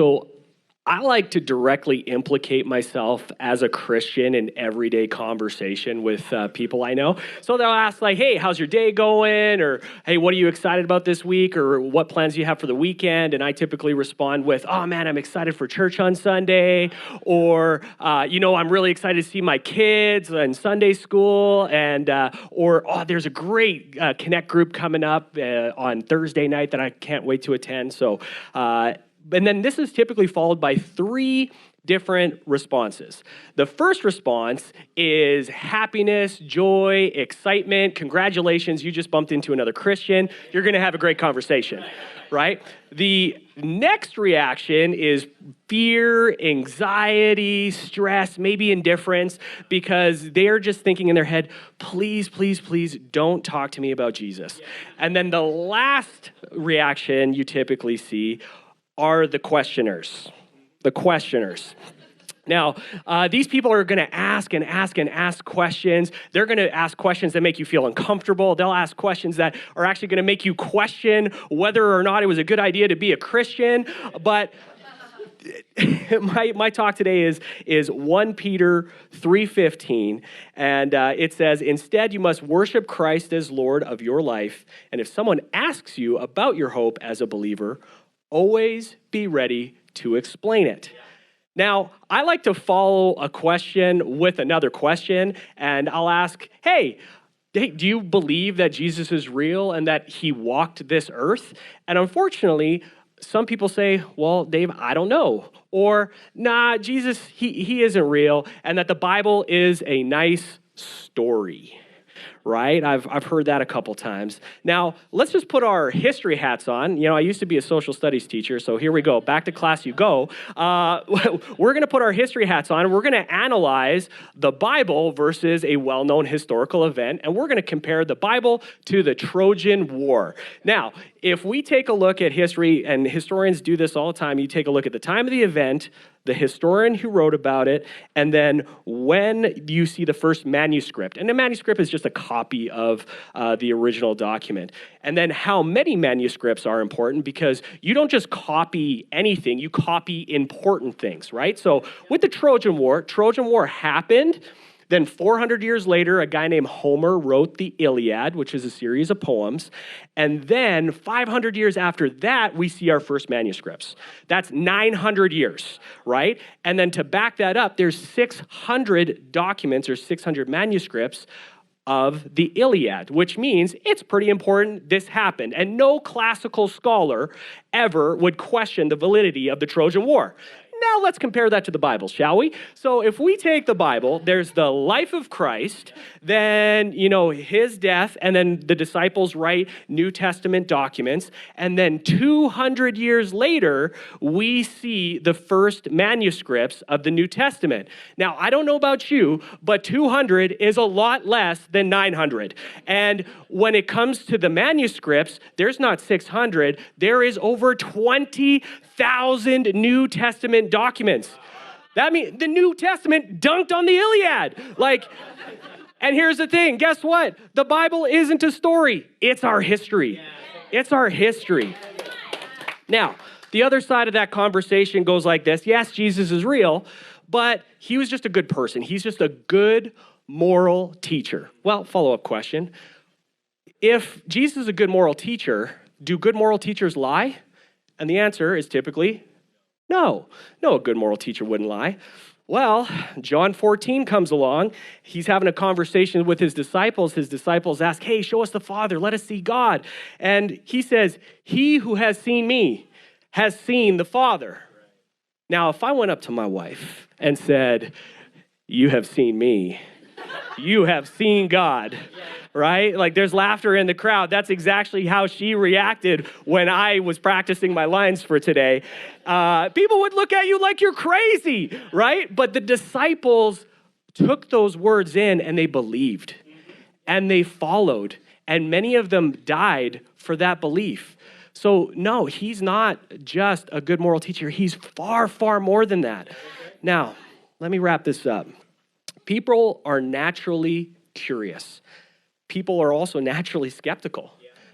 So I like to directly implicate myself as a Christian in everyday conversation with people I know. So they'll ask like, hey, how's your day going? Or, hey, what are you excited about this week? Or what plans do you have for the weekend? And I typically respond with, oh man, I'm excited for church on Sunday. Or, I'm really excited to see my kids in Sunday school. And, there's a great Connect group coming up on Thursday night that I can't wait to attend. So, and then this is typically followed by 3 different responses. The first response is happiness, joy, excitement. Congratulations, you just bumped into another Christian. You're going to have a great conversation, right? The next reaction is fear, anxiety, stress, maybe indifference, because they're just thinking in their head, please, please, please don't talk to me about Jesus. And then the last reaction you typically see are the questioners. Now, these people are going to ask and ask and ask questions. They're going to ask questions that make you feel uncomfortable. They'll ask questions that are actually going to make you question whether or not it was a good idea to be a Christian. But my talk today is 1 Peter 3:15, and it says, instead you must worship Christ as Lord of your life, and if someone asks you about your hope as a believer, always be ready to explain it. Now, I like to follow a question with another question, and I'll ask, hey, do you believe that Jesus is real and that he walked this earth? And unfortunately, some people say, well, Dave, I don't know. Or, nah, Jesus, he isn't real, and that the Bible is a nice story. Right? I've heard that a couple times. Now, let's just put our history hats on. I used to be a social studies teacher, so here we go. Back to class you go. We're going to put our history hats on, and we're going to analyze the Bible versus a well-known historical event, and we're going to compare the Bible to the Trojan War. Now, if we take a look at history, and historians do this all the time, you take a look at the time of the event, the historian who wrote about it, and then when you see the first manuscript. And the manuscript is just a copy of the original document. And then how many manuscripts are important, because you don't just copy anything, you copy important things, right? So with the Trojan War happened. Then 400 years later, a guy named Homer wrote the Iliad, which is a series of poems. And then 500 years after that, we see our first manuscripts. That's 900 years, right? And then to back that up, there's 600 documents or 600 manuscripts of the Iliad, which means it's pretty important this happened. And no classical scholar ever would question the validity of the Trojan War. Now let's compare that to the Bible, shall we? So if we take the Bible, there's the life of Christ, then, his death, and then the disciples write New Testament documents, and then 200 years later, we see the first manuscripts of the New Testament. Now, I don't know about you, but 200 is a lot less than 900. And when it comes to the manuscripts, there's not 600, there is over 20,000 New Testament documents. That means the New Testament dunked on the Iliad. And here's the thing, guess what? The Bible isn't a story, it's our history. It's our history. Now, the other side of that conversation goes like this. Yes, Jesus is real, but he was just a good person. He's just a good moral teacher. Well, follow-up question. If Jesus is a good moral teacher, do good moral teachers lie? And the answer is typically no. No, a good moral teacher wouldn't lie. Well, John 14 comes along. He's having a conversation with his disciples. His disciples ask, hey, show us the Father. Let us see God. And he says, he who has seen me has seen the Father. Now, if I went up to my wife and said, you have seen me, you have seen God, right? There's laughter in the crowd. That's exactly how she reacted when I was practicing my lines for today. People would look at you like you're crazy, right? But the disciples took those words in and they believed and they followed, and many of them died for that belief. So no, he's not just a good moral teacher. He's far, far more than that. Now, let me wrap this up. People are naturally curious. People are also naturally skeptical,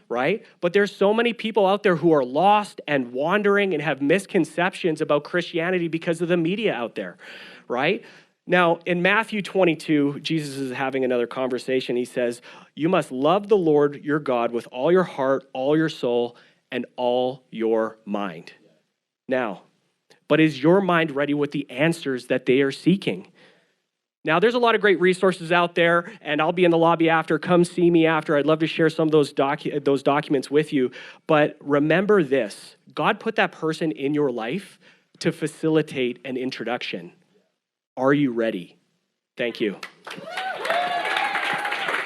right? But there's so many people out there who are lost and wandering and have misconceptions about Christianity because of the media out there, right? Now, in Matthew 22, Jesus is having another conversation. He says, you must love the Lord your God with all your heart, all your soul, and all your mind. Now, but is your mind ready with the answers that they are seeking? Now, there's a lot of great resources out there, and I'll be in the lobby after. Come see me after. I'd love to share some of those documents with you. But remember this, God put that person in your life to facilitate an introduction. Are you ready? Thank you.